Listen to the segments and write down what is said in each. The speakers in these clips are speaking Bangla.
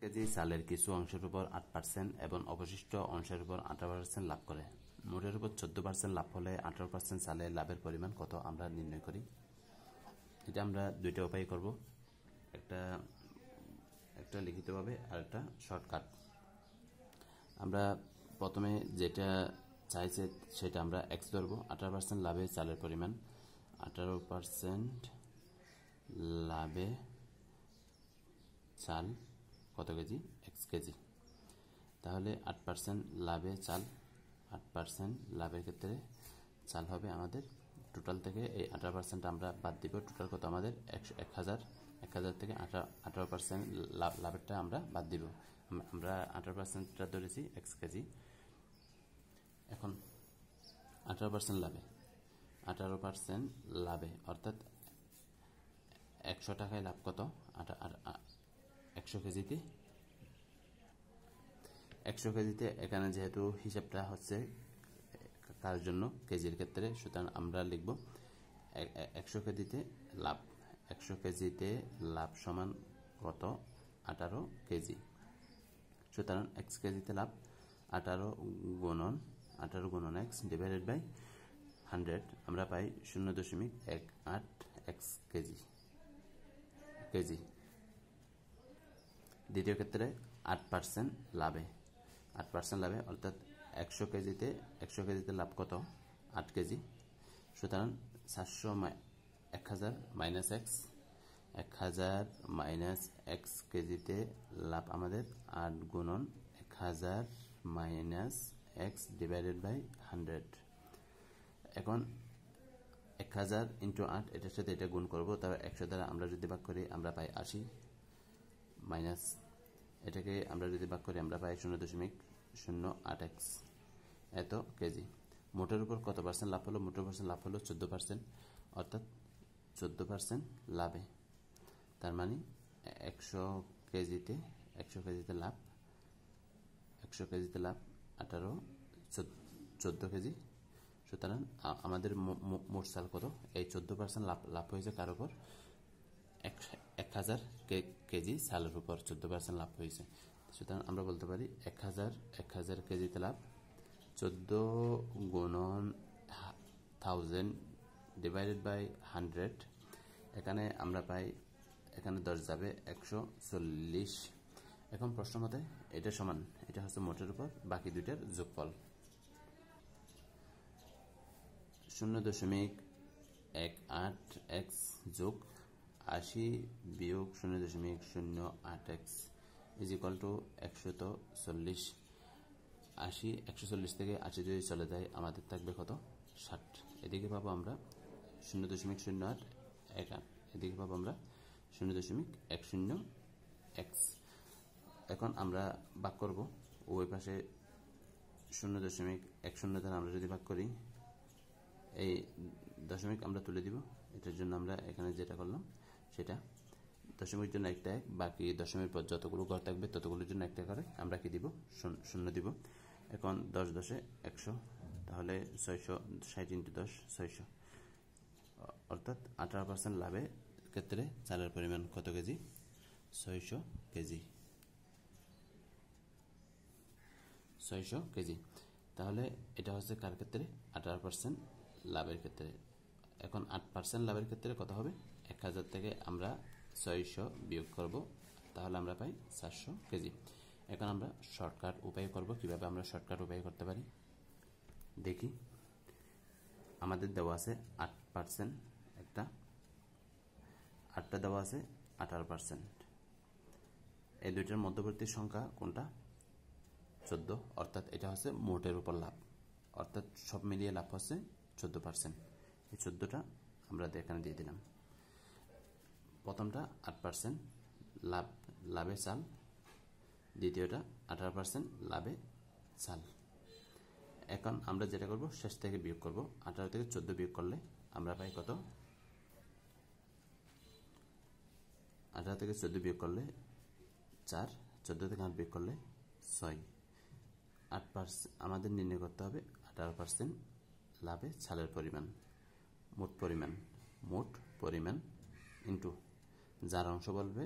কেজি চালের কিছু অংশের উপর 8% এবং অবশিষ্ট অংশের উপর 18% লাভ করে। মোটের উপর 14% লাভ হলে 18% চালের লাভের পরিমাণ কত আমরা নির্ণয় করি। এটা আমরা দুইটা উপায় করব, একটা লিখিতভাবে আর একটা শর্টকাট। আমরা প্রথমে যেটা চাইছে সেটা আমরা এক্স ধরব। 18% লাভে চালের পরিমাণ, 18% লাভে চাল কত কেজি? X KG. তাহলে 8% লাভে চাল, 8% লাভের ক্ষেত্রে চাল হবে আমাদের টোটাল থেকে এই 18% আমরা বাদ দিব। টোটাল কত আমাদের? 1000 থেকে 18% লাভেরটা আমরা বাদ দিব। আমরা 18%টা ধরেছি এক্স কেজি। এখন 18% লাভে অর্থাৎ 100 টাকায় লাভ কত? 100 কেজিতে 100 কেজিতে এখানে যেহেতু হিসাবটা হচ্ছে কার জন্য? কেজির ক্ষেত্রে, সুতরাং আমরা লিখব 100 কেজিতে লাভ। 100 কেজিতে লাভ সমান কত? 18 কেজি। সুতরাং এক্স কেজিতে লাভ 18 গুণন এক্স ডিভাইডেড বাই 100 আমরা পাই 0.18 এক্স কেজি। দ্বিতীয় ক্ষেত্রে 8% লাভে অর্থাৎ 100 কেজিতে লাভ কত? 8 কেজি। সুতরাং 1000 মাইনাস এক্স কেজিতে লাভ আমাদের 8 গুণন 1000 মাইনাস এক্স ডিভাইডেড বাই 100। এখন 1000 ইন্টু 8 এটার সাথে এটা গুণ করবো, তারপর 100 দ্বারা আমরা যদি ভাগ করি আমরা পাই 80, মাইনাস এটাকে আমরা যদি ভাগ করি আমরা পাই 0.08 এক্স এত কেজি। মোটের উপর কত পার্সেন্ট লাভ হলো? মোটের পার্সেন্ট লাভ হলো 14%, অর্থাৎ 14% লাভে। তার মানে 100 কেজিতে লাভ 14 কেজি। সুতরাং আমাদের মোট চাল কত? এই 14% লাভ হয়েছে কার উপর? 1000 কেজি চালের উপর 14% লাভ হয়েছে। সুতরাং আমরা বলতে পারি 1000 কেজিতে লাভ 14 গুণন 1000 ডিভাইডেড বাই 100। এখানে আমরা পাই, এখানে 10 যাবে 140। এখন প্রশ্ন মতে এটা সমান, এটা হচ্ছে মোটের উপর বাকি দুইটার যোগফল। 0.18 এক্স যোগ 80 বিয়োগ 0.08 এক্স ইজ ইকুয়াল টু 140। 140 থেকে 80 যদি চলে যায় আমাদের থাকবে কত? 60। এদিকে পাবো আমরা 0.08 এদিকে পাবো আমরা 0.10 এক্স। এখন আমরা ভাগ করব, ওই পাশে 0.10 দ্বারা আমরা যদি ভাগ করি এই দশমিক আমরা তুলে দিব। এটার জন্য আমরা এখানে যেটা করলাম সেটা দশমিকের জন্য একটা এক, বাকি দশমিকের পর যতগুলো ঘর থাকবে ততগুলোর জন্য একটা করে আমরা কি দিব? শূন্য দিব। এখন 10 10 100, তাহলে 660 ইন্টু 10 600, অর্থাৎ 18% লাভের ক্ষেত্রে চালের পরিমাণ কত কেজি? 600 কেজি। তাহলে এটা হচ্ছে কার ক্ষেত্রে? 18% লাভের ক্ষেত্রে। এখন 8% লাভের ক্ষেত্রে কত হবে? 1000 থেকে আমরা 600 বিয়োগ করব, তাহলে আমরা পাই 400 কেজি। এখন আমরা শর্টকাট উপায় করব। কিভাবে আমরা শর্টকাট উপায় করতে পারি দেখি। আমাদের দেওয়া আছে 8%, একটা 8টা দেওয়া আছে 18%। এই দুইটার মধ্যবর্তী সংখ্যা কোনটা? 14, অর্থাৎ এটা হচ্ছে মোটের উপর লাভ, অর্থাৎ সব মিলিয়ে লাভ হচ্ছে 14%। এই 14টা আমরা এখানে দিয়ে দিলাম। প্রথমটা 8% লাভে চাল, দ্বিতীয়টা 18% লাভে চাল। এখন আমরা যেটা করব শেষ থেকে বিয়োগ করব। 18 থেকে 14 বিয়োগ করলে আমরা পাই কত? 18 থেকে 14 বিয়োগ করলে 4, 14 থেকে 8 বিয়োগ করলে 6। 8% আমাদের নির্ণয় করতে হবে 18% লাভে চালের পরিমাণ, মোট পরিমাণ ইন্টু যার অংশ বলবে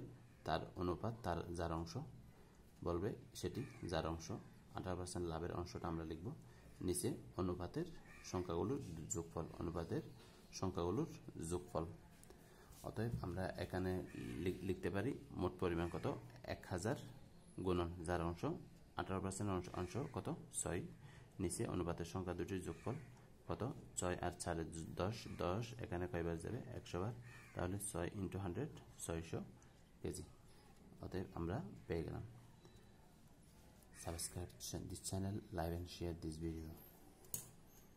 তার অনুপাত, তার যার অংশ বলবে সেটি যার অংশ 18% লাভের অংশটা আমরা লিখব নিচে অনুপাতের সংখ্যাগুলোর যোগফল। অতএব আমরা এখানে লিখতে পারি মোট পরিমাণ কত 1000 গুণন যার অংশ 18% অংশ কত 6, নিচে অনুপাতের সংখ্যা দুটির যোগফল কত 6 আর 4 10, এখানে কয়বার যাবে 100 বার, তাহলে 6 × 100 600 কেজি। অতএব আমরা পেয়ে গেলাম। Subscribe this channel, like and share this video.